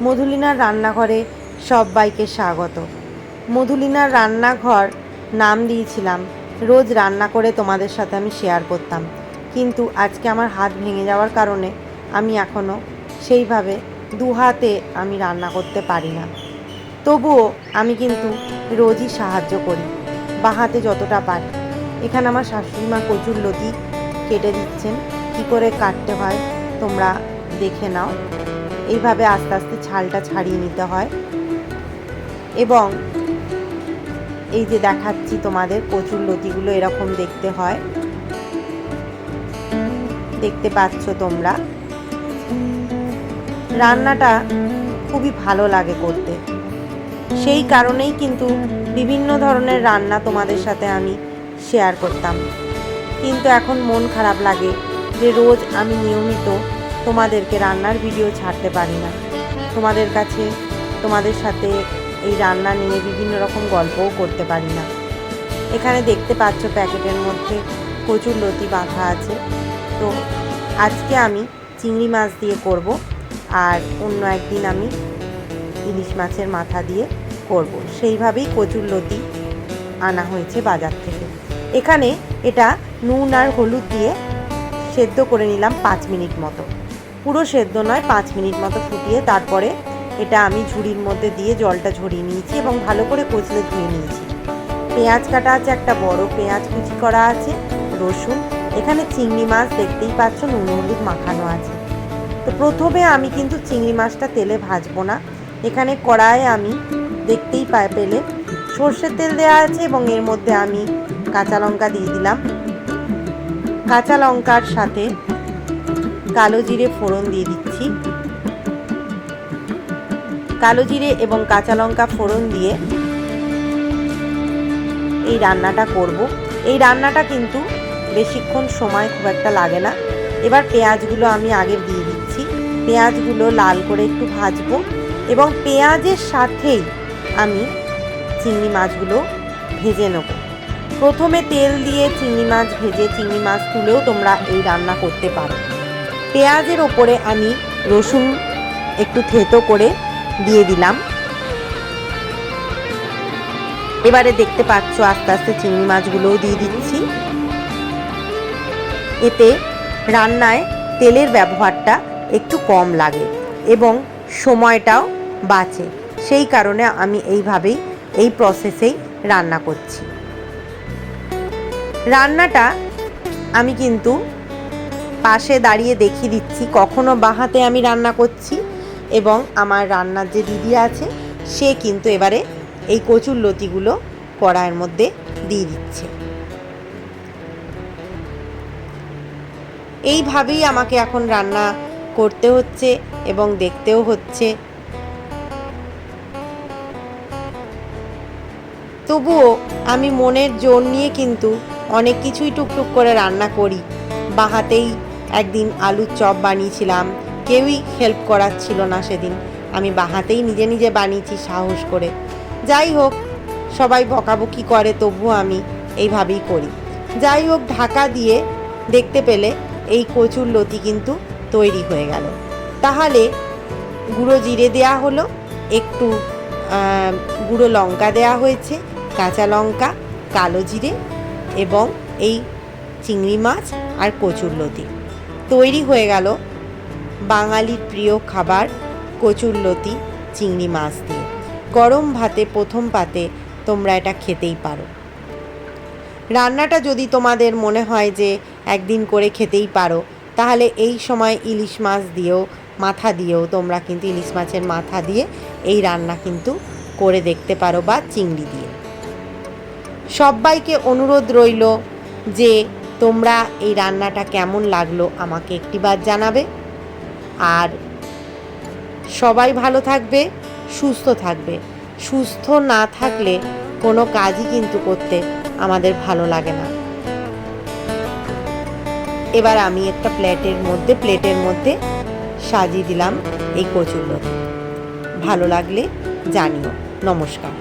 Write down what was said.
মধুলিনার রান্নাঘরে সবাইকে স্বাগত। মধুলিনার রান্নাঘর নাম দিয়েছিলাম রোজ রান্না করে তোমাদের সাথে আমি শেয়ার করতাম, কিন্তু আজকে আমার হাত ভেঙে যাওয়ার কারণে আমি এখনও সেইভাবে দু হাতে আমি রান্না করতে পারি না। তবুও আমি কিন্তু রোজই সাহায্য করি বাঁ হাতে যতটা পারি। এখানে আমার শাশুড়িমা কচুরলতি কেটে দিচ্ছেন, কী করে কাটতে হয় তোমরা দেখে নাও। এইভাবে আস্তে আস্তে ছালটা ছাড়িয়ে নিতে হয় এবং এই যে দেখাচ্ছি তোমাদের কচুরলতিগুলো এরকম দেখতে হয়, দেখতে পাচ্ছ তোমরা। রান্নাটা খুবই ভালো লাগে করতে, সেই কারণেই কিন্তু বিভিন্ন ধরনের রান্না তোমাদের সাথে আমি শেয়ার করতাম। কিন্তু এখন মন খারাপ লাগে যে রোজ আমি নিয়মিত তোমাদেরকে রান্নার ভিডিও ছাড়তে পারি না, তোমাদের কাছে তোমাদের সাথে এই রান্না নিয়ে বিভিন্ন রকম গল্পও করতে পারি না। এখানে দেখতে পাচ্ছ প্যাকেটের মধ্যে কচুরলতি বাঁধা আছে। তো আজকে আমি চিংড়ি মাছ দিয়ে করব, আর অন্য একদিন আমি ইলিশ মাছের মাথা দিয়ে করব। সেইভাবেই কচুরলতি আনা হয়েছে বাজার থেকে। এখানে এটা নুন আর হলুদ দিয়ে সেদ্ধ করে নিলাম 5 মিনিট মতো, পুরো সেদ্ধ নয়, 5 মিনিট মতো ফুটিয়ে তারপরে এটা আমি ঝুড়ির মধ্যে দিয়ে জলটা ঝরিয়ে নিয়েছি এবং ভালো করে কচলে ধুয়ে নিয়েছি। পেঁয়াজ কাটা আছে, একটা বড় পেঁয়াজ কুচি করা আছে, রসুন, এখানে চিংড়ি মাছ দেখতেই পাচ্ছ নুন হলুদ মাখানো আছে। তো প্রথমে আমি কিন্তু চিংড়ি মাছটা তেলে ভাজবো না, এখানে কড়াইয়ে আমি দেখতেই পেলে সর্ষের তেল দেওয়া আছে এবং এর মধ্যে আমি কাঁচা লঙ্কা দিয়ে দিলাম। কাঁচা লঙ্কার সাথে কালো জিরে ফোড়ন দিয়ে দিচ্ছি। কালো জিরে এবং কাঁচা লঙ্কা ফোড়ন দিয়ে এই রান্নাটা করব। এই রান্নাটা কিন্তু বেশিক্ষণ সময় খুব একটা লাগে না। এবার পেঁয়াজগুলো আমি আগে দিয়ে দিচ্ছি, পেঁয়াজগুলো লাল করে একটু ভাজবো এবং পেঁয়াজের সাথেই আমি চিংড়ি মাছগুলো ভেজে নেব। প্রথমে তেল দিয়ে চিংড়ি মাছ ভেজে চিংড়ি মাছ তুলেও তোমরা এই রান্না করতে পারো। পেঁয়াজের ওপরে আমি রসুন একটু থেতো করে দিয়ে দিলাম। এবারে দেখতে পাচ্ছ আস্তে আস্তে চিংড়ি মাছগুলোও দিয়ে দিচ্ছি। এতে রান্নায় তেলের ব্যবহারটা একটু কম লাগে এবং সময়টাও বাঁচে, সেই কারণে আমি এইভাবেই এই প্রসেসেই রান্না করছি। রান্নাটা আমি কিন্তু পাশে দাঁড়িয়ে দেখিয়ে দিচ্ছি, কখনো বাঁ হাতে আমি রান্না করছি এবং আমার রান্নার যে দিদি আছে সে কিন্তু এবারে এই কচুরলতিগুলো কড়াইয়ের মধ্যে দিয়ে দিচ্ছে। এইভাবেই আমাকে এখন রান্না করতে হচ্ছে এবং দেখতেও হচ্ছে। তবুও আমি মনের জোর নিয়ে কিন্তু অনেক কিছুই টুকটুক করে রান্না করি। বাঁ হাতেই একদিন আলুর চপ বানিয়েছিলাম, কেউই হেল্প করার ছিল না সেদিন, আমি বাঁ হাতেই নিজে নিজে বানিয়েছি সাহস করে। যাই হোক, সবাই বকাবকি করে তবুও আমি এইভাবেই করি। যাই হোক, ঢাকা দিয়ে দেখতে পেলে এই কচুরলতি কিন্তু তৈরি হয়ে গেল। তাহলে গুঁড়ো জিরে দেয়া হলো, একটু গুঁড়ো লঙ্কা দেয়া হয়েছে, কাঁচা লঙ্কা, কালো জিরে এবং এই চিংড়ি মাছ আর কচুরলতি। তৈরি হয়ে গেল বাঙালির প্রিয় খাবার কচুরলতি চিংড়ি মাছ দিয়ে। গরম ভাতে প্রথম পাতে তোমরা এটা খেতেই পারো। রান্নাটা যদি তোমাদের মনে হয় যে একদিন করে খেতেই পারো, তাহলে এই সময় ইলিশ মাছ দিয়েও, মাথা দিয়েও তোমরা কিন্তু ইলিশ মাছের মাথা দিয়ে এই রান্না কিন্তু করে দেখতে পারো, বা চিংড়ি দিয়ে। সবাইকে অনুরোধ রইল যে তোমরা এই রান্নাটা কেমন লাগলো আমাকে একটিবার জানাবে। আর সবাই ভালো থাকবে, সুস্থ থাকবে। সুস্থ না থাকলে কোনো কাজই কিন্তু করতে আমাদের ভালো লাগে না। এবার আমি একটা প্লেটের মধ্যে সাজিয়ে দিলাম এই কচুরলতি। ভালো লাগলে জানিও। নমস্কার।